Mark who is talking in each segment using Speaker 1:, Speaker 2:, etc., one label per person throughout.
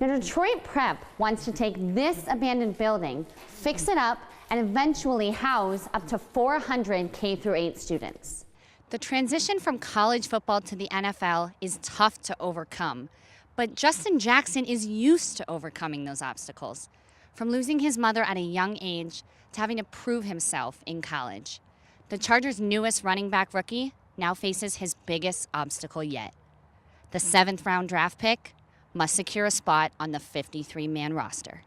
Speaker 1: Now, Detroit Prep wants to take this abandoned building, fix it up, and eventually house up to 400 K-8 students.
Speaker 2: The transition from college football to the NFL is tough to overcome, but Justin Jackson is used to overcoming those obstacles, from losing his mother at a young age to having to prove himself in college. The Chargers' newest running back rookie now faces his biggest obstacle yet. The 7th-round draft pick must secure a spot on the 53-man roster.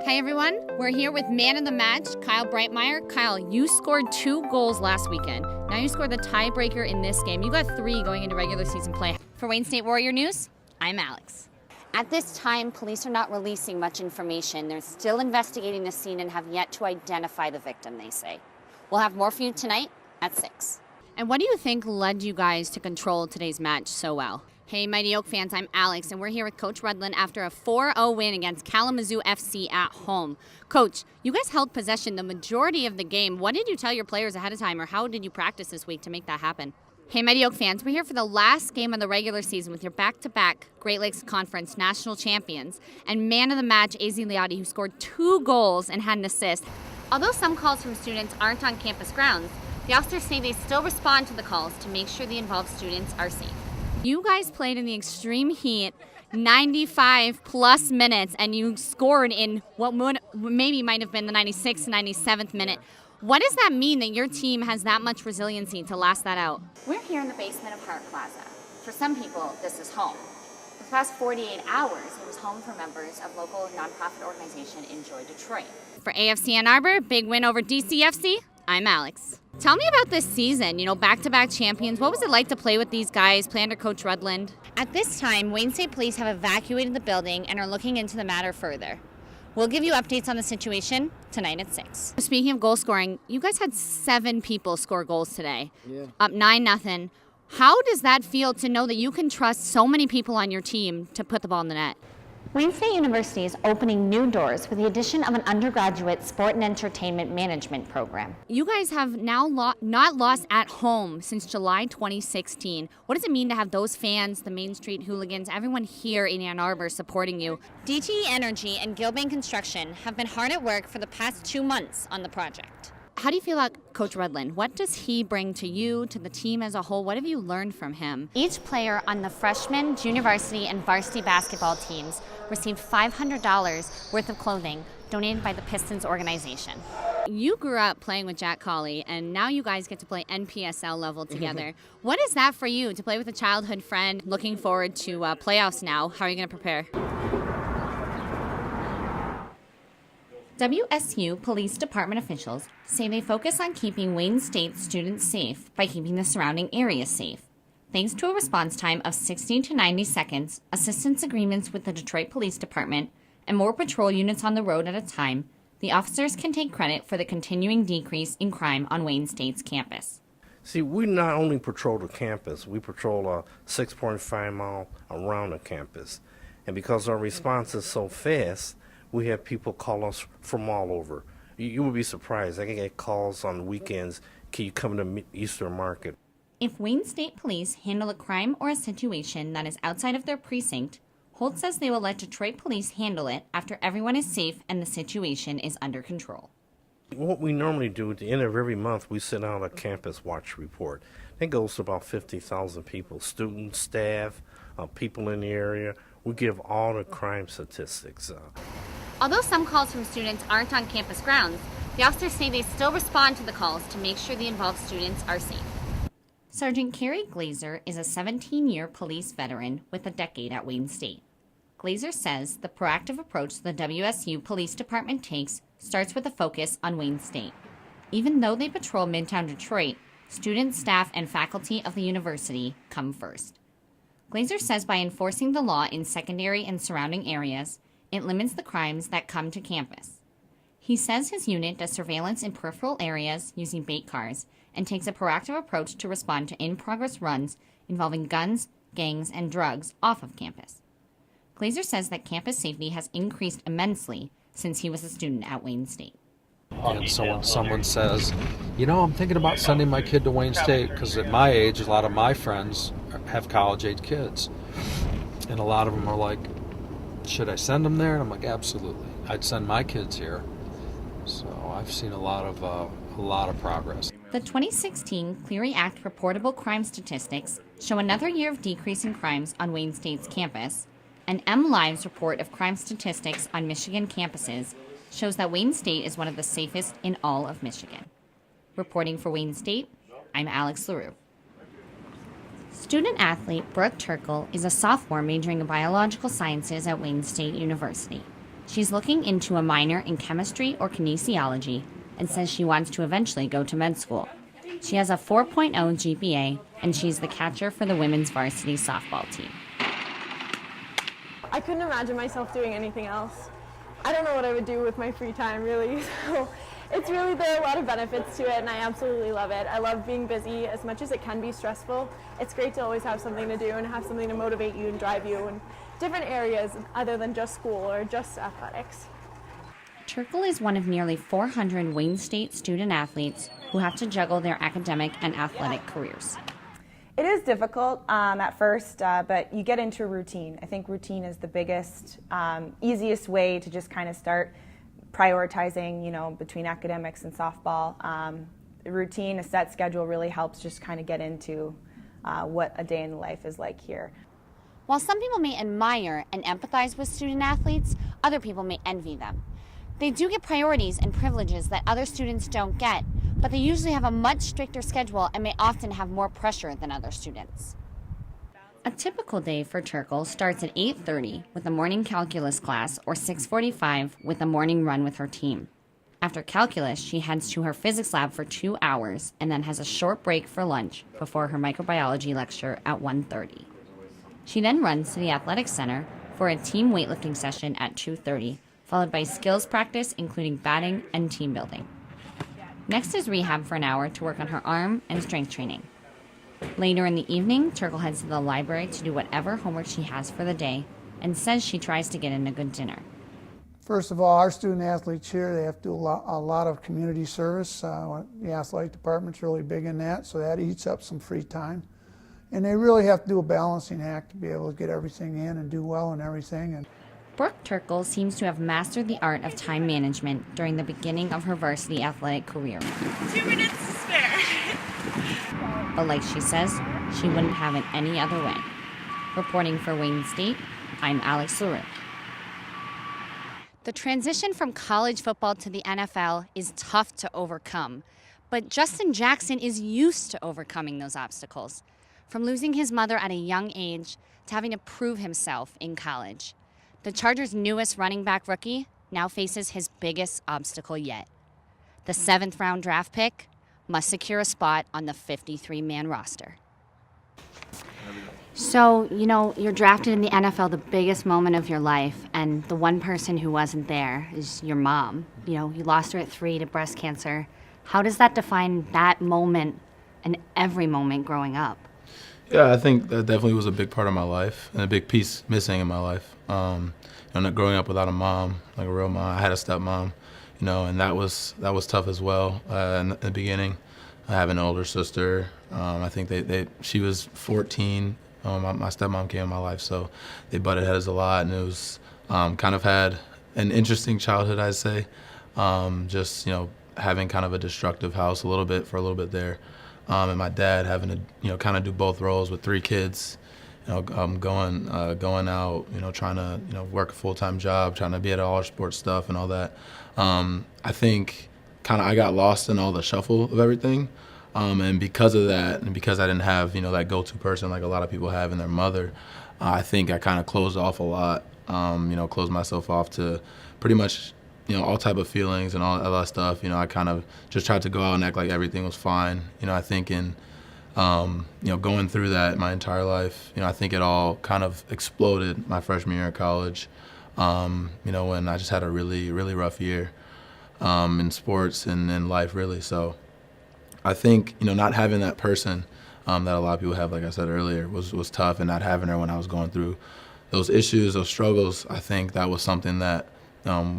Speaker 2: Hey everyone, we're here with man of the match, Kyle Breitmeyer. Kyle, you scored 2 goals last weekend. Now you scored the tiebreaker in this game. You got 3 going into regular season play. For Wayne State Warrior News, I'm Alex.
Speaker 1: At this time, police are not releasing much information. They're still investigating the scene and have yet to identify the victim, they say. We'll have more for you tonight at 6.
Speaker 2: And what do you think led you guys to control today's match so well? Hey, Mighty Oak fans, I'm Alex, and we're here with Coach Rudland after a 4-0 win against Kalamazoo FC at home. Coach, you guys held possession the majority of the game. What did you tell your players ahead of time, or how did you practice this week to make that happen? Hey, Mighty Oak fans, we're here for the last game of the regular season with your back-to-back Great Lakes Conference national champions and man of the match, AZ Liotti, who scored 2 goals and had an assist. Although some calls from students aren't on campus grounds, the officers say they still respond to the calls to make sure the involved students are safe. You guys played in the extreme heat, 95-plus minutes, and you scored in what maybe might have been the 96th, 97th minute. What does that mean that your team has that much resiliency to last that out?
Speaker 1: We're here in the basement of Hart Plaza. For some people, this is home. For the past 48 hours, it was home for members of local nonprofit organization Enjoy Detroit.
Speaker 2: For AFC Ann Arbor, big win over DCFC, I'm Alex. Tell me about this season, back-to-back champions. What was it like to play with these guys, play under Coach Rudland? At this time, Wayne State Police have evacuated the building and are looking into the matter further. We'll give you updates on the situation tonight at 6. Speaking of goal scoring, you guys had 7 people score goals today. Yeah. Up 9-0. How does that feel to know that you can trust so many people on your team to put the ball in the net?
Speaker 1: Wayne State University is opening new doors with the addition of an undergraduate sport and entertainment management program.
Speaker 2: You guys have now not lost at home since July 2016. What does it mean to have those fans, the Main Street hooligans, everyone here in Ann Arbor supporting you? DTE Energy and Gilbane Construction have been hard at work for the past 2 months on the project. How do you feel about Coach Rudland? What does he bring to you, to the team as a whole? What have you learned from him? Each player on the freshman, junior varsity, and varsity basketball teams received $500 worth of clothing donated by the Pistons organization. You grew up playing with Jack Colley, and now you guys get to play NPSL level together. What is that for you, to play with a childhood friend? Looking forward to playoffs now. How are you going to prepare? WSU Police Department officials say they focus on keeping Wayne State students safe by keeping the surrounding area safe. Thanks to a response time of 60 to 90 seconds, assistance agreements with the Detroit Police Department, and more patrol units on the road at a time, the officers can take credit for the continuing decrease in crime on Wayne State's campus.
Speaker 3: See, we not only patrol the campus, we patrol a 6.5 mile around the campus. And because our response is so fast, we have people call us from all over. You would be surprised. I can get calls on weekends. Can you come to Eastern Market?
Speaker 2: If Wayne State Police handle a crime or a situation that is outside of their precinct, Holt says they will let Detroit Police handle it after everyone is safe and the situation is under control.
Speaker 3: What we normally do at the end of every month, we send out a campus watch report. It goes to about 50,000 people, students, staff, people in the area. We give all the crime statistics.
Speaker 2: Although some calls from students aren't on campus grounds, the officers say they still respond to the calls to make sure the involved students are safe. Sergeant Carrie Glazer is a 17-year police veteran with a decade at Wayne State. Glazer says the proactive approach the WSU Police Department takes starts with a focus on Wayne State. Even though they patrol Midtown Detroit, students, staff, and faculty of the university come first. Glazer says by enforcing the law in secondary and surrounding areas, it limits the crimes that come to campus. He says his unit does surveillance in peripheral areas using bait cars and takes a proactive approach to respond to in-progress runs involving guns, gangs, and drugs off of campus. Glazer says that campus safety has increased immensely since he was a student at Wayne State.
Speaker 4: And so when someone says, I'm thinking about sending my kid to Wayne State because at my age, a lot of my friends have college-age kids. And a lot of them are like, should I send them there? And I'm like, absolutely. I'd send my kids here. So I've seen a lot of progress.
Speaker 2: The 2016 Clery Act reportable crime statistics show another year of decrease in crimes on Wayne State's campus, and MLive's report of crime statistics on Michigan campuses shows that Wayne State is one of the safest in all of Michigan. Reporting for Wayne State, I'm Alex Leroux. Student athlete Brooke Turkle is a sophomore majoring in biological sciences at Wayne State University. She's looking into a minor in chemistry or kinesiology and says she wants to eventually go to med school. She has a 4.0 GPA, and she's the catcher for the women's varsity softball team.
Speaker 5: I couldn't imagine myself doing anything else. I don't know what I would do with my free time, really. So there are a lot of benefits to it, and I absolutely love it. I love being busy as much as it can be stressful. It's great to always have something to do and have something to motivate you and drive you in different areas other than just school or just athletics.
Speaker 2: Turkle is one of nearly 400 Wayne State student athletes who have to juggle their academic and athletic careers.
Speaker 6: It is difficult at first, but you get into a routine. I think routine is the biggest, easiest way to just kind of start prioritizing, between academics and softball. Routine, a set schedule really helps just kind of get into what a day in the life is like here.
Speaker 1: While some people may admire and empathize with student athletes, other people may envy them. They do get priorities and privileges that other students don't get, but they usually have a much stricter schedule and may often have more pressure than other students.
Speaker 2: A typical day for Turkle starts at 8:30 with a morning calculus class or 6:45 with a morning run with her team. After calculus, she heads to her physics lab for 2 hours and then has a short break for lunch before her microbiology lecture at 1:30. She then runs to the athletic center for a team weightlifting session at 2:30, followed by skills practice including batting and team building. Next is rehab for an hour to work on her arm and strength training. Later in the evening, Turkle heads to the library to do whatever homework she has for the day and says she tries to get in a good dinner.
Speaker 7: First of all, our student athletes here, they have to do a lot of community service. The athletic department's really big in that, so that eats up some free time. And they really have to do a balancing act to be able to get everything in and do well and everything. And
Speaker 2: Brooke Turkle seems to have mastered the art of time management during the beginning of her varsity athletic career.
Speaker 5: 2 minutes to spare.
Speaker 2: But like she says, she wouldn't have it any other way. Reporting for Wayne State, I'm Alex Leroux.
Speaker 1: The transition from college football to the NFL is tough to overcome, but Justin Jackson is used to overcoming those obstacles, from losing his mother at a young age to having to prove himself in college. The Chargers' newest running back rookie now faces his biggest obstacle yet. The 7th-round draft pick must secure a spot on the 53-man roster. So, you're drafted in the NFL, the biggest moment of your life, and the one person who wasn't there is your mom. You lost her at 3 to breast cancer. How does that define that moment and every moment growing up?
Speaker 8: Yeah, I think that definitely was a big part of my life and a big piece missing in my life. Not growing up without a mom, like a real mom. I had a stepmom, and that was tough as well in the beginning. I have an older sister. I think she was 14. My stepmom came in my life, so they butted heads a lot, and it was kind of had an interesting childhood, I'd say. Just having kind of a destructive house a little bit there. And my dad having to, kind of do both roles with 3 kids, going out, trying to, work a full-time job, trying to be at all our sports stuff and all that. I think kind of I got lost in all the shuffle of everything. And because of that, and because I didn't have, that go-to person like a lot of people have in their mother, I think I kind of closed off a lot, closed myself off to pretty much, all type of feelings and all that stuff. I kind of just tried to go out and act like everything was fine. I think in, going through that my entire life, I think it all kind of exploded my freshman year of college, when I just had a really, really rough year in sports and in life, really. So I think, not having that person that a lot of people have, like I said earlier, was tough, and not having her when I was going through those issues, those struggles, I think that was something that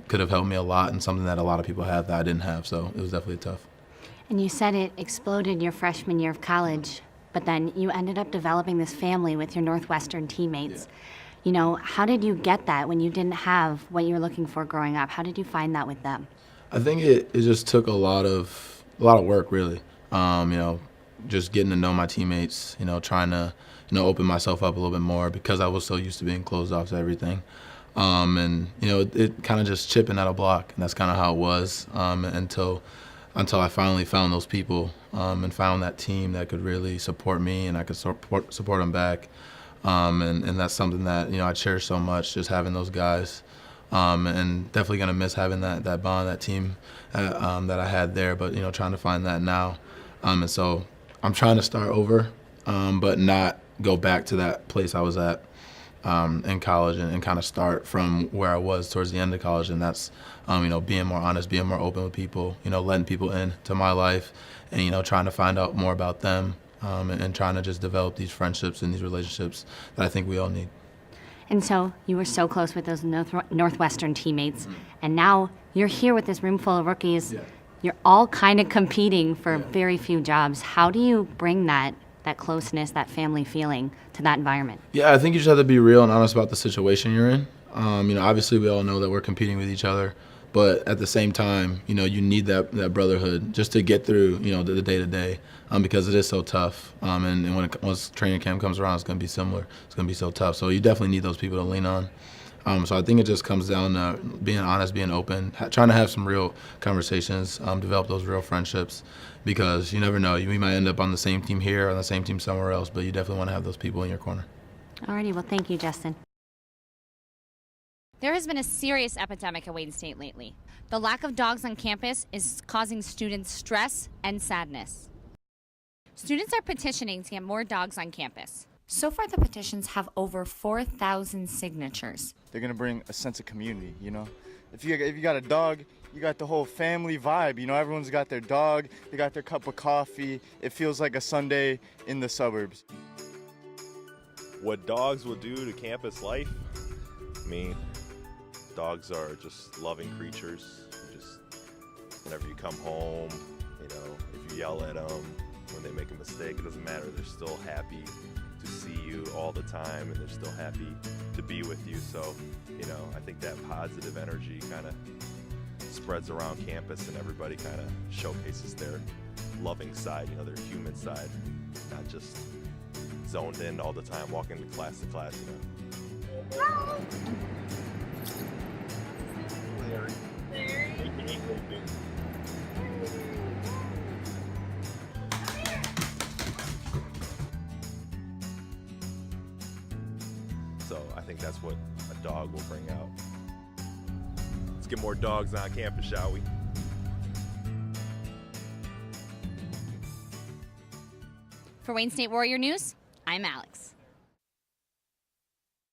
Speaker 8: could have helped me a lot, and something that a lot of people have that I didn't have, so it was definitely tough.
Speaker 1: And you said it exploded your freshman year of college, but then you ended up developing this family with your Northwestern teammates. You know, how did you get that when you didn't have what you were looking for growing up? How did you find that with them?
Speaker 8: I think it just took a lot of work, really. Just getting to know my teammates, trying to, open myself up a little bit more because I was so used to being closed off to everything. It kind of just chipping at a block, and that's kind of how it was until I finally found those people and found that team that could really support me and I could support them back. And that's something that, I cherish so much, just having those guys. And definitely going to miss having that bond, that team that I had there, but, trying to find that now. And so I'm trying to start over, but not go back to that place I was at in college and kind of start from where I was towards the end of college. And that's, being more honest, being more open with people, letting people into my life and, trying to find out more about them and trying to just develop these friendships and these relationships that I think we all need.
Speaker 1: And so you were so close with those Northwestern teammates, and now you're here with this room full of rookies.
Speaker 8: Yeah.
Speaker 1: You're all kind of competing for very few jobs. How do you bring that closeness, that family feeling to that environment?
Speaker 8: Yeah, I think you just have to be real and honest about the situation you're in. Obviously we all know that we're competing with each other, but at the same time, you need that brotherhood just to get through, the day-to-day because it is so tough. And once training camp comes around, it's going to be similar. It's going to be so tough. So you definitely need those people to lean on. So I think it just comes down to being honest, being open, trying to have some real conversations, develop those real friendships because you never know. We might end up on the same team here or on the same team somewhere else, but you definitely want to have those people in your corner.
Speaker 1: Alrighty, well, thank you, Justin.
Speaker 2: There has been a serious epidemic at Wayne State lately. The lack of dogs on campus is causing students stress and sadness. Students are petitioning to get more dogs on campus.
Speaker 1: So far, the petitions have over 4,000 signatures.
Speaker 9: They're gonna bring a sense of community, If you got a dog, you got the whole family vibe, Everyone's got their dog, they got their cup of coffee. It feels like a Sunday in the suburbs.
Speaker 10: What dogs will do to campus life? I mean, dogs are just loving creatures. Whenever you come home, if you yell at them when they make a mistake, it doesn't matter. They're still happy to see you all the time, and they're still happy to be with you. So, I think that positive energy kind of spreads around campus, and everybody kind of showcases their loving side, their human side, not just zoned in all the time, walking to class, So I think that's what a dog will bring out. Let's get more dogs on campus, shall we?
Speaker 2: For Wayne State Warrior News, I'm Alex.